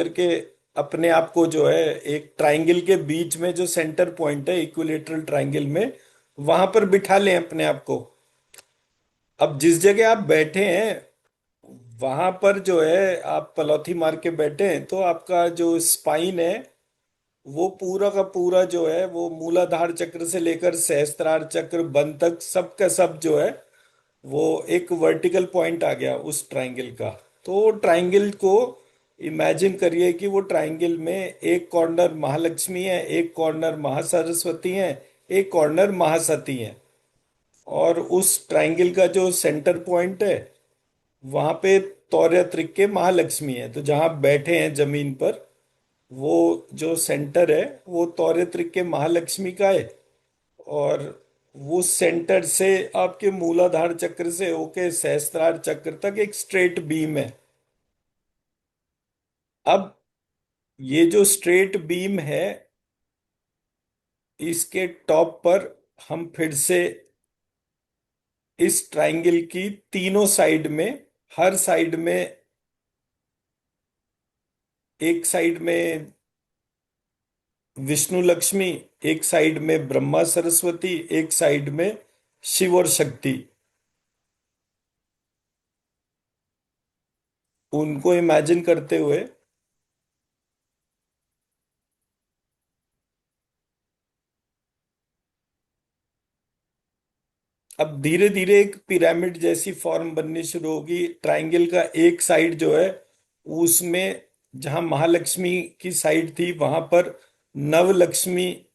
करके अपने आप को जो है एक ट्रायंगल के बीच में जो सेंटर पॉइंट है इक्विलेटरल ट्रायंगल में, वहां पर बिठा लें अपने आप को। अब जिस जगह आप बैठे हैं वहां पर जो है आप पलौथी मार के बैठे हैं, तो आपका जो स्पाइन है वो पूरा का पूरा जो है वो मूलाधार चक्र से लेकर सहस्त्रार चक्र बन तक सब का सब जो है वो एक वर्टिकल पॉइंट आ गया उस ट्रायंगल का। तो ट्रायंगल को इमेजिन करिए कि वो ट्रायंगल में एक कॉर्नर महालक्ष्मी है, एक कॉर्नर महासरस्वती है, एक कॉर्नर महासती है। और उस ट्रायंगल का जो सेंटर पॉइंट है वहां पे तौर्य त्रिक महालक्ष्मी है। तो जहां आप बैठे हैं जमीन पर, वो जो सेंटर है वो तौर्य त्रिक महालक्ष्मी का है। और वो सेंटर से आपके मूलाधार चक्र से होके सहस्त्रार चक्र तक एक स्ट्रेट बीम है। अब ये जो स्ट्रेट बीम है, इसके टॉप पर हम फिर से इस ट्रायंगल की तीनों साइड में, हर साइड में, एक साइड में विष्णु लक्ष्मी, एक साइड में ब्रह्मा सरस्वती, एक साइड में शिव और शक्ति, उनको इमेजिन करते हुए अब धीरे धीरे एक पिरामिड जैसी फॉर्म बननी शुरू होगी। ट्रायंगल का एक साइड जो है उसमें, जहां महालक्ष्मी की साइड थी वहां पर नवलक्ष्मी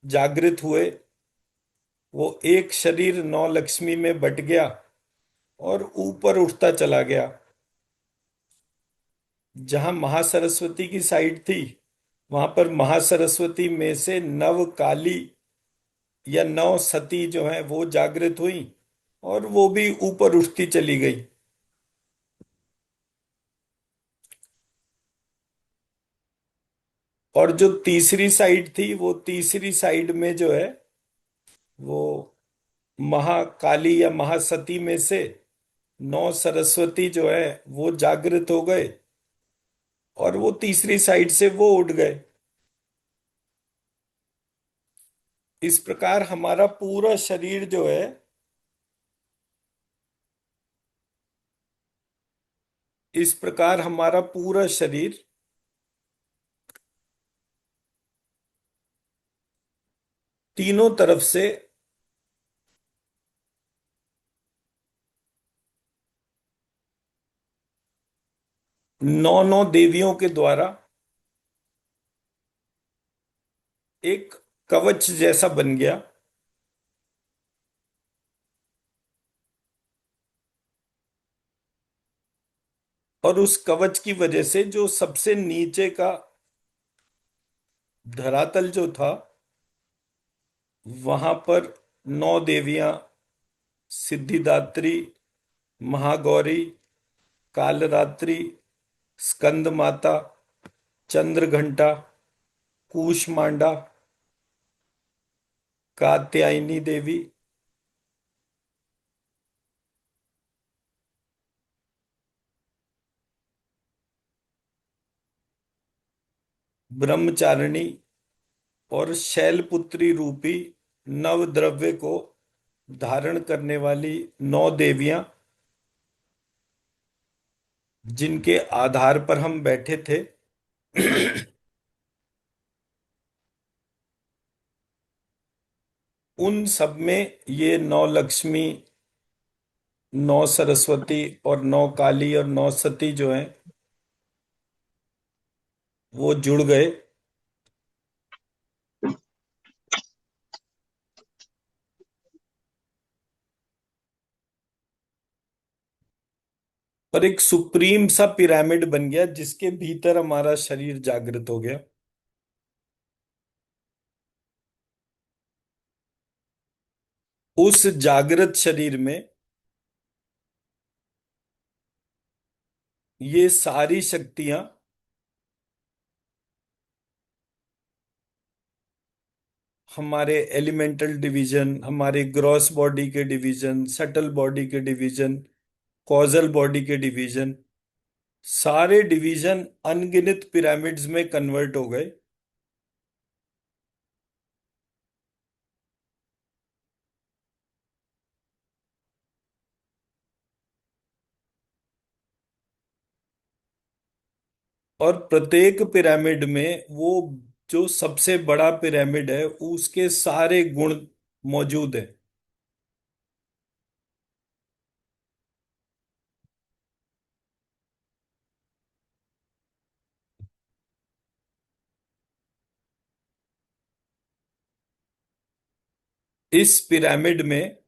जागृत हुए। वो एक शरीर नौ लक्ष्मी में बट गया और ऊपर उठता चला गया। जहां महासरस्वती की साइड थी वहां पर महासरस्वती में से नव काली या नौ सती जो है वो जागृत हुई और वो भी ऊपर उठती चली गई। और जो तीसरी साइड थी, वो तीसरी साइड में जो है वो महाकाली या महासती में से नौ सरस्वती जो है वो जागृत हो गए और वो तीसरी साइड से वो उठ गए। इस प्रकार हमारा पूरा शरीर जो है, इस प्रकार हमारा पूरा शरीर तीनों तरफ से नौ नौ देवियों के द्वारा एक कवच जैसा बन गया। और उस कवच की वजह से जो सबसे नीचे का धरातल जो था, वहां पर नौ देवियां, सिद्धिदात्री, महागौरी, कालरात्रि, स्कंद माता, चंद्रघंटा, कूष्मांडा, कात्यायनी देवी, ब्रह्मचारिणी और शैलपुत्री रूपी नव द्रव्य को धारण करने वाली नौ देवियां, जिनके आधार पर हम बैठे थे। उन सब में ये नौ लक्ष्मी, नौ सरस्वती और नौ काली और नौ सती जो हैं वो जुड़ गए। और एक सुप्रीम सा पिरामिड बन गया जिसके भीतर हमारा शरीर जागृत हो गया। उस जागृत शरीर में ये सारी शक्तियां हमारे एलिमेंटल डिवीजन, हमारे ग्रॉस बॉडी के डिवीजन, सटल बॉडी के डिवीजन, कॉजल बॉडी के डिवीजन, सारे डिवीजन अनगिनत पिरामिड्स में कन्वर्ट हो गए। और प्रत्येक पिरामिड में वो जो सबसे बड़ा पिरामिड है उसके सारे गुण मौजूद है। इस पिरामिड में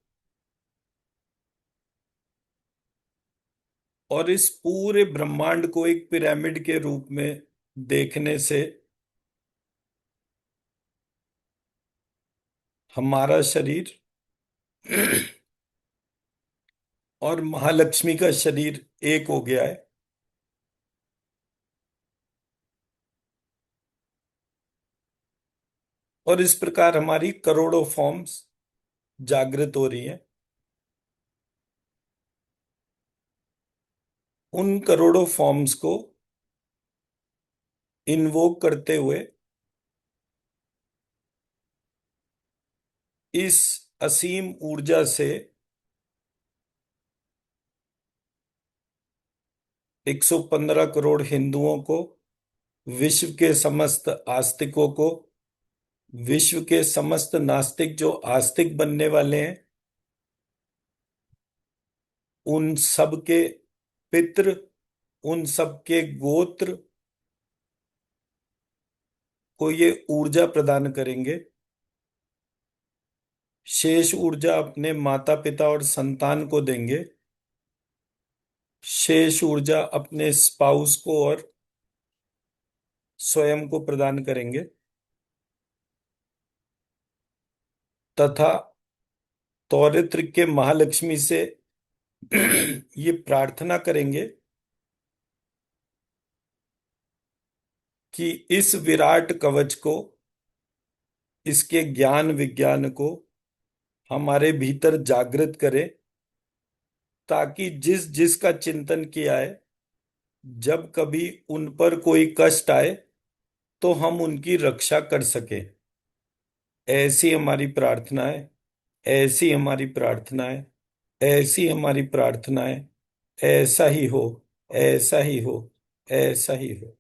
और इस पूरे ब्रह्मांड को एक पिरामिड के रूप में देखने से हमारा शरीर और महालक्ष्मी का शरीर एक हो गया है। और इस प्रकार हमारी करोड़ों फॉर्म्स जागृत हो रही हैं। उन करोड़ों फॉर्म्स को इन्वोक करते हुए इस असीम ऊर्जा से 115 करोड़ हिंदुओं को, विश्व के समस्त आस्तिकों को, विश्व के समस्त नास्तिक जो आस्तिक बनने वाले हैं, उन सब के पितृ, उन सब के गोत्र को ये ऊर्जा प्रदान करेंगे। शेष ऊर्जा अपने माता पिता और संतान को देंगे। शेष ऊर्जा अपने स्पाउस को और स्वयं को प्रदान करेंगे। तथा तौरित्र के महालक्ष्मी से ये प्रार्थना करेंगे कि इस विराट कवच को, इसके ज्ञान विज्ञान को हमारे भीतर जागृत करे, ताकि जिस जिसका चिंतन किया है, जब कभी उन पर कोई कष्ट आए तो हम उनकी रक्षा कर सके। ऐसी हमारी प्रार्थना है। ऐसी हमारी प्रार्थना है। ऐसी हमारी प्रार्थना है। ऐसा ही हो। ऐसा ही हो। ऐसा ही हो।